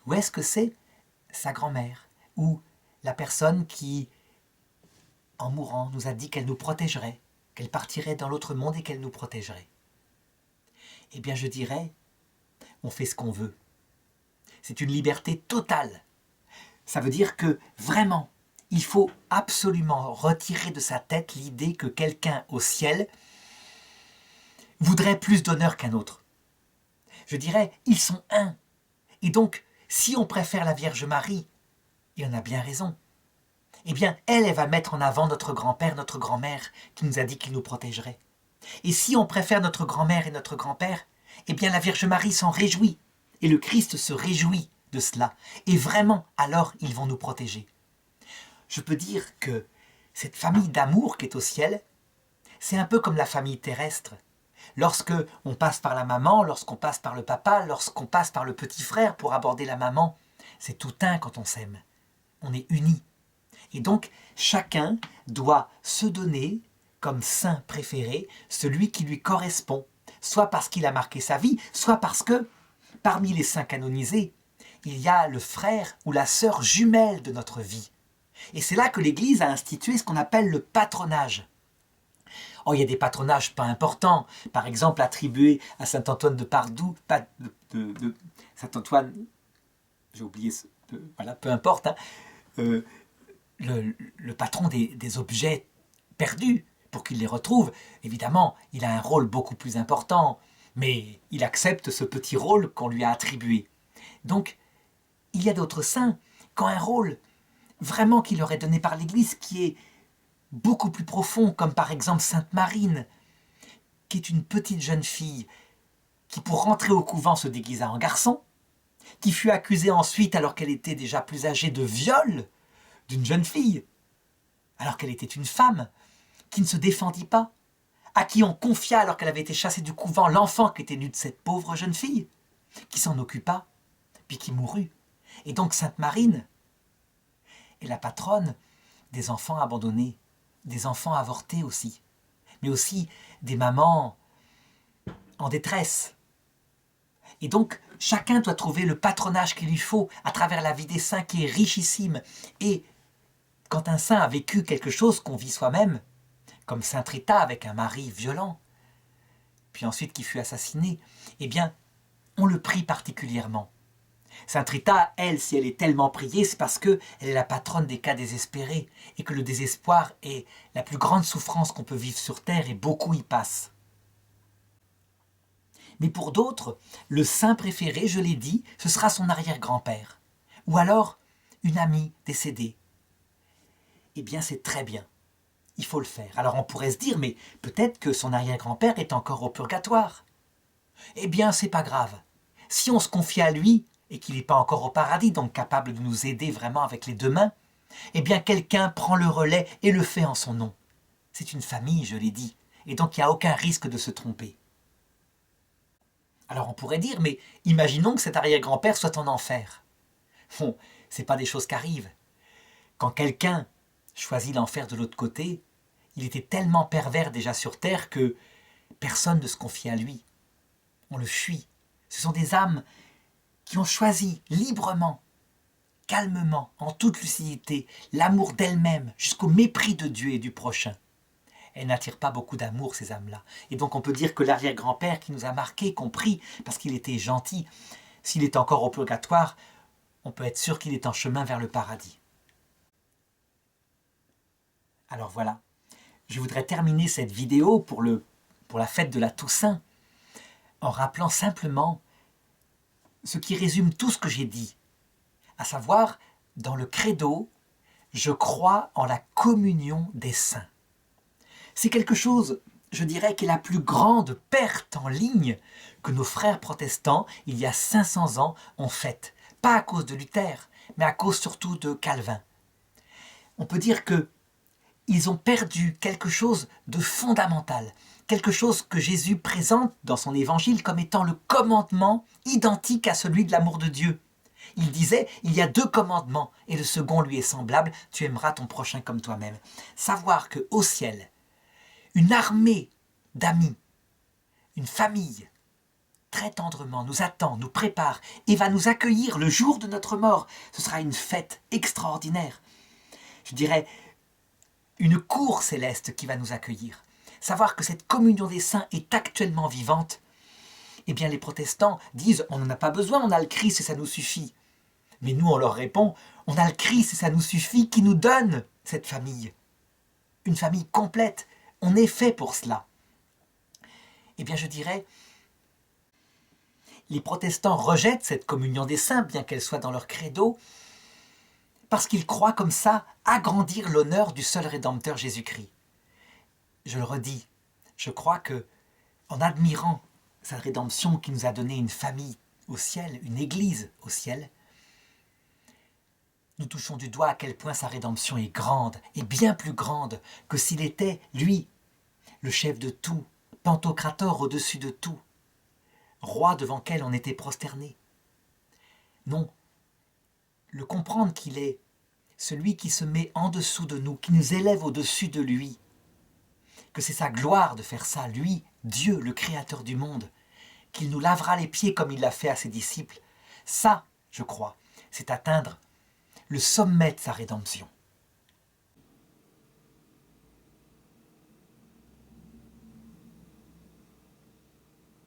Ou est-ce que c'est sa grand-mère ou la personne qui, en mourant, nous a dit qu'elle nous protégerait, qu'elle partirait dans l'autre monde et qu'elle nous protégerait? Eh bien, je dirais, on fait ce qu'on veut. C'est une liberté totale. Ça veut dire que, vraiment, il faut absolument retirer de sa tête l'idée que quelqu'un au ciel voudrait plus d'honneur qu'un autre. Je dirais, ils sont un. Et donc, si on préfère la Vierge Marie, et on a bien raison, eh bien, elle va mettre en avant notre grand-père, notre grand-mère, qui nous a dit qu'il nous protégerait. Et si on préfère notre grand-mère et notre grand-père, eh bien, la Vierge Marie s'en réjouit, et le Christ se réjouit de cela. Et vraiment, alors, ils vont nous protéger. Je peux dire que cette famille d'amour qui est au ciel, c'est un peu comme la famille terrestre. Lorsque on passe par la maman, lorsqu'on passe par le papa, lorsqu'on passe par le petit frère pour aborder la maman, c'est tout un quand on s'aime. On est unis. Et donc, chacun doit se donner comme saint préféré celui qui lui correspond, soit parce qu'il a marqué sa vie, soit parce que, parmi les saints canonisés, il y a le frère ou la sœur jumelle de notre vie. Et c'est là que l'Église a institué ce qu'on appelle le patronage. Oh, il y a des patronages pas importants, par exemple attribués à saint Antoine de Padoue, saint Antoine, j'ai oublié, voilà, peu importe, hein, le patron des objets perdus, pour qu'il les retrouve, évidemment, il a un rôle beaucoup plus important, mais il accepte ce petit rôle qu'on lui a attribué. Donc, il y a d'autres saints qui ont un rôle vraiment qui leur est donné par l'Église, qui est beaucoup plus profond, comme par exemple Sainte Marine, qui est une petite jeune fille qui, pour rentrer au couvent, se déguisa en garçon, qui fut accusée ensuite, alors qu'elle était déjà plus âgée, de viol d'une jeune fille, alors qu'elle était une femme, qui ne se défendit pas, à qui on confia, alors qu'elle avait été chassée du couvent, l'enfant qui était nu de cette pauvre jeune fille, qui s'en occupa, puis qui mourut. Et donc Sainte Marine est la patronne des enfants abandonnés, des enfants avortés aussi, mais aussi des mamans en détresse. Et donc, chacun doit trouver le patronage qu'il lui faut à travers la vie des saints qui est richissime. Et quand un saint a vécu quelque chose qu'on vit soi-même, comme Sainte Rita avec un mari violent, puis ensuite qui fut assassiné, eh bien, on le prie particulièrement. Sainte Rita, elle, si elle est tellement priée, c'est parce qu'elle est la patronne des cas désespérés, et que le désespoir est la plus grande souffrance qu'on peut vivre sur terre, et beaucoup y passent. Mais pour d'autres, le saint préféré, je l'ai dit, ce sera son arrière-grand-père, ou alors une amie décédée. Eh bien, c'est très bien. Il faut le faire. Alors on pourrait se dire, mais peut-être que son arrière-grand-père est encore au purgatoire. Eh bien, c'est pas grave. Si on se confie à lui, et qu'il n'est pas encore au paradis, donc capable de nous aider vraiment avec les deux mains, eh bien quelqu'un prend le relais et le fait en son nom. C'est une famille, je l'ai dit, et donc il n'y a aucun risque de se tromper. Alors on pourrait dire, mais imaginons que cet arrière-grand-père soit en enfer. Bon, c'est pas des choses qui arrivent. Quand quelqu'un choisit l'enfer de l'autre côté, il était tellement pervers déjà sur terre que personne ne se confie à lui. On le fuit. Ce sont des âmes qui ont choisi librement, calmement, en toute lucidité, l'amour d'elles-mêmes jusqu'au mépris de Dieu et du prochain. Elles n'attirent pas beaucoup d'amour, ces âmes-là. Et donc on peut dire que l'arrière-grand-père qui nous a marqués, compris, parce qu'il était gentil, s'il est encore au purgatoire, on peut être sûr qu'il est en chemin vers le paradis. Alors voilà, je voudrais terminer cette vidéo pour la fête de la Toussaint en rappelant simplement ce qui résume tout ce que j'ai dit, à savoir, dans le credo, je crois en la communion des saints. C'est quelque chose, je dirais, qui est la plus grande perte en ligne que nos frères protestants, il y a 500 ans, ont faite. Pas à cause de Luther, mais à cause surtout de Calvin. On peut dire qu'ils ont perdu quelque chose de fondamental, quelque chose que Jésus présente dans son évangile comme étant le commandement identique à celui de l'amour de Dieu. Il disait, il y a 2 commandements, et le second lui est semblable, tu aimeras ton prochain comme toi-même. Savoir qu'au ciel, une armée d'amis, une famille, très tendrement nous attend, nous prépare, et va nous accueillir le jour de notre mort. Ce sera une fête extraordinaire. Je dirais, une cour céleste qui va nous accueillir. Savoir que cette communion des saints est actuellement vivante, eh bien les protestants disent on n'en a pas besoin, on a le Christ et ça nous suffit. Mais nous on leur répond, on a le Christ et ça nous suffit qui nous donne cette famille. Une famille complète, on est fait pour cela. Eh bien je dirais, les protestants rejettent cette communion des saints, bien qu'elle soit dans leur credo, parce qu'ils croient comme ça agrandir l'honneur du seul Rédempteur Jésus-Christ. Je le redis, je crois que en admirant sa rédemption qui nous a donné une famille au ciel, une église au ciel, nous touchons du doigt à quel point sa rédemption est grande, et bien plus grande que s'il était, lui, le chef de tout, Pantocrator au-dessus de tout, roi devant quel on était prosterné. Non, le comprendre qu'il est celui qui se met en dessous de nous, qui nous élève au-dessus de lui, que c'est sa gloire de faire ça, lui, Dieu, le créateur du monde, qu'il nous lavera les pieds comme il l'a fait à ses disciples, ça, je crois, c'est atteindre le sommet de sa rédemption.